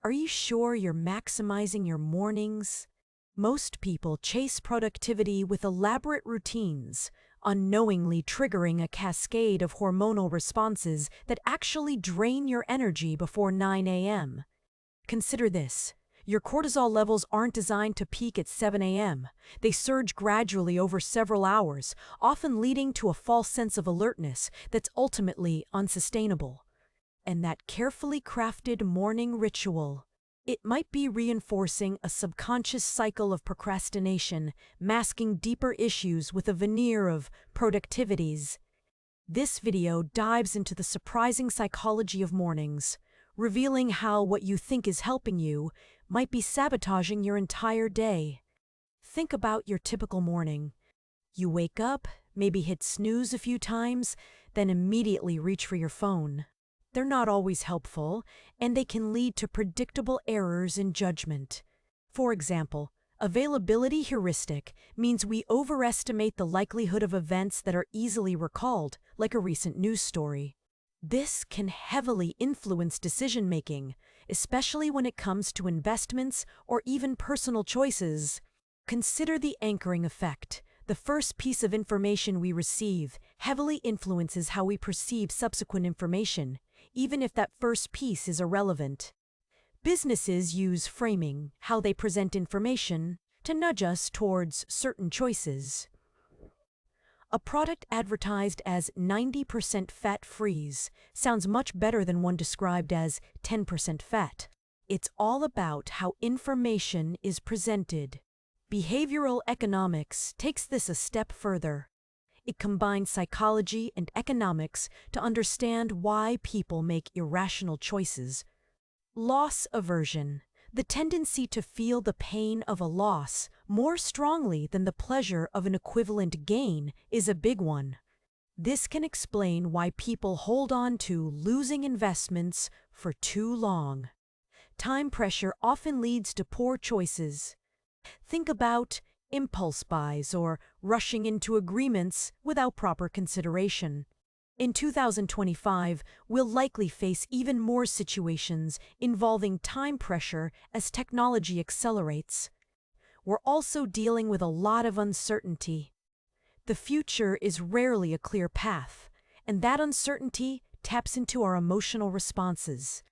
Are you sure you're maximizing your mornings? Most people chase productivity with elaborate routines, unknowingly triggering a cascade of hormonal responses that actually drain your energy before 9 a.m. Consider this. Your cortisol levels aren't designed to peak at 7 a.m. They surge gradually over several hours, often leading to a false sense of alertness that's ultimately unsustainable. And that carefully crafted morning ritual, it might be reinforcing a subconscious cycle of procrastination, masking deeper issues with a veneer of productivities. This video dives into the surprising psychology of mornings, revealing how what you think is helping you might be sabotaging your entire day. Think about your typical morning. You wake up, maybe hit snooze a few times, then immediately reach for your phone. They're not always helpful, and they can lead to predictable errors in judgment. For example, availability heuristic means we overestimate the likelihood of events that are easily recalled, like a recent news story. This can heavily influence decision-making, especially when it comes to investments or even personal choices. Consider the anchoring effect. The first piece of information we receive heavily influences how we perceive subsequent information, even if that first piece is irrelevant. Businesses use framing, how they present information, to nudge us towards certain choices. A product advertised as 90% fat-free sounds much better than one described as 10% fat. It's all about how information is presented. Behavioral economics takes this a step further. It combines psychology and economics to understand why people make irrational choices. Loss aversion, the tendency to feel the pain of a loss more strongly than the pleasure of an equivalent gain, is a big one. This can explain why people hold on to losing investments for too long. Time pressure often leads to poor choices. Think about impulse buys or rushing into agreements without proper consideration. In 2025, we'll likely face even more situations involving time pressure as technology accelerates. We're also dealing with a lot of uncertainty. The future is rarely a clear path, and that uncertainty taps into our emotional responses.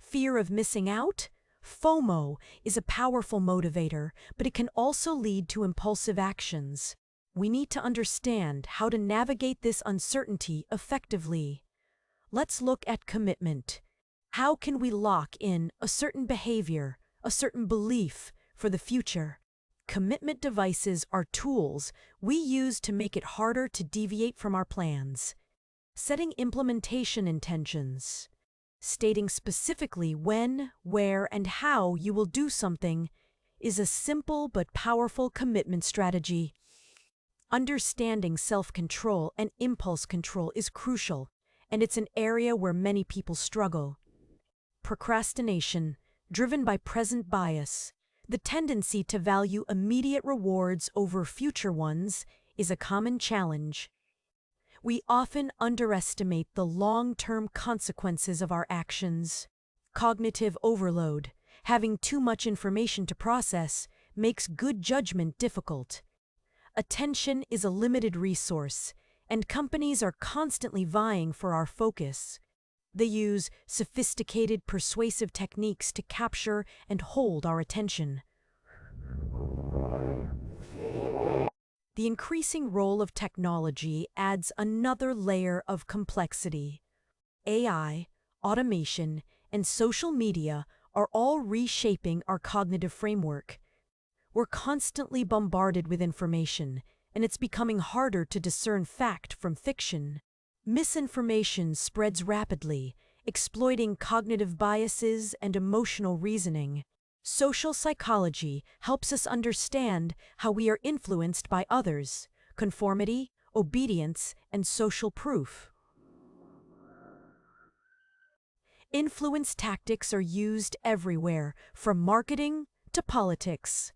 Fear of missing out? FOMO is a powerful motivator, but it can also lead to impulsive actions. We need to understand how to navigate this uncertainty effectively. Let's look at commitment. How can we lock in a certain behavior, a certain belief for the future? Commitment devices are tools we use to make it harder to deviate from our plans. Setting implementation intentions. Stating specifically when, where, and how you will do something is a simple but powerful commitment strategy. Understanding self-control and impulse control is crucial, and it's an area where many people struggle. Procrastination, driven by present bias, the tendency to value immediate rewards over future ones, is a common challenge. We often underestimate the long-term consequences of our actions. Cognitive overload, having too much information to process, makes good judgment difficult. Attention is a limited resource, and companies are constantly vying for our focus. They use sophisticated persuasive techniques to capture and hold our attention. The increasing role of technology adds another layer of complexity. AI, automation, and social media are all reshaping our cognitive framework. We're constantly bombarded with information, and it's becoming harder to discern fact from fiction. Misinformation spreads rapidly, exploiting cognitive biases and emotional reasoning. Social psychology helps us understand how we are influenced by others, conformity, obedience, and social proof. Influence tactics are used everywhere, from marketing to politics.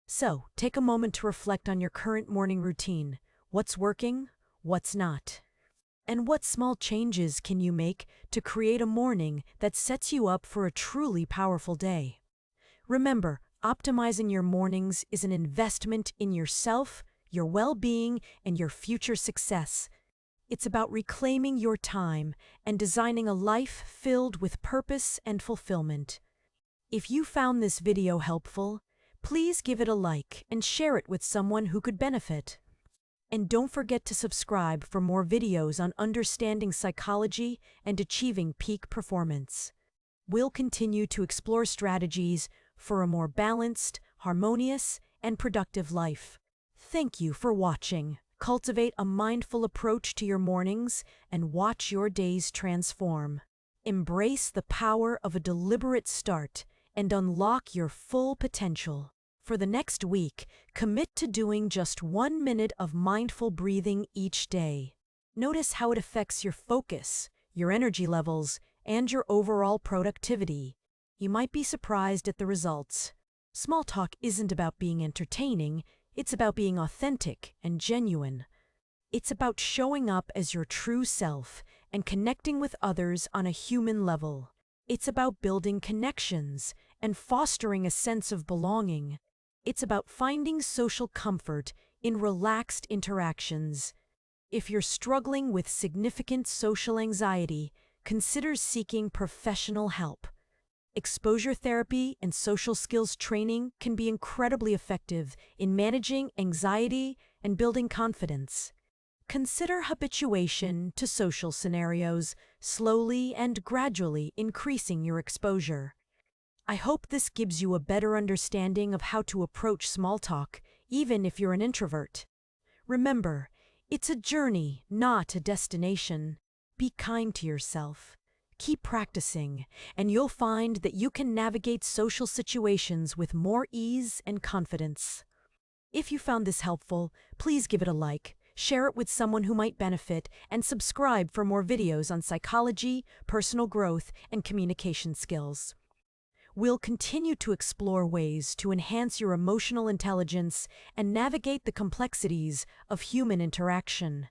So, take a moment to reflect on your current morning routine. What's working? What's not? And what small changes can you make to create a morning that sets you up for a truly powerful day? Remember, optimizing your mornings is an investment in yourself, your well-being, and your future success. It's about reclaiming your time and designing a life filled with purpose and fulfillment. If you found this video helpful, please give it a like and share it with someone who could benefit. And don't forget to subscribe for more videos on understanding psychology and achieving peak performance. We'll continue to explore strategies for a more balanced, harmonious, and productive life. Thank you for watching. Cultivate a mindful approach to your mornings and watch your days transform. Embrace the power of a deliberate start and unlock your full potential. For the next week, commit to doing just 1 minute of mindful breathing each day. Notice how it affects your focus, your energy levels, and your overall productivity. You might be surprised at the results. Small talk isn't about being entertaining, it's about being authentic and genuine. It's about showing up as your true self and connecting with others on a human level. It's about building connections and fostering a sense of belonging. It's about finding social comfort in relaxed interactions. If you're struggling with significant social anxiety, consider seeking professional help. Exposure therapy and social skills training can be incredibly effective in managing anxiety and building confidence. Consider habituation to social scenarios, slowly and gradually increasing your exposure. I hope this gives you a better understanding of how to approach small talk, even if you're an introvert. Remember, it's a journey, not a destination. Be kind to yourself. Keep practicing, and you'll find that you can navigate social situations with more ease and confidence. If you found this helpful, please give it a like, share it with someone who might benefit, and subscribe for more videos on psychology, personal growth, and communication skills. We'll continue to explore ways to enhance your emotional intelligence and navigate the complexities of human interaction.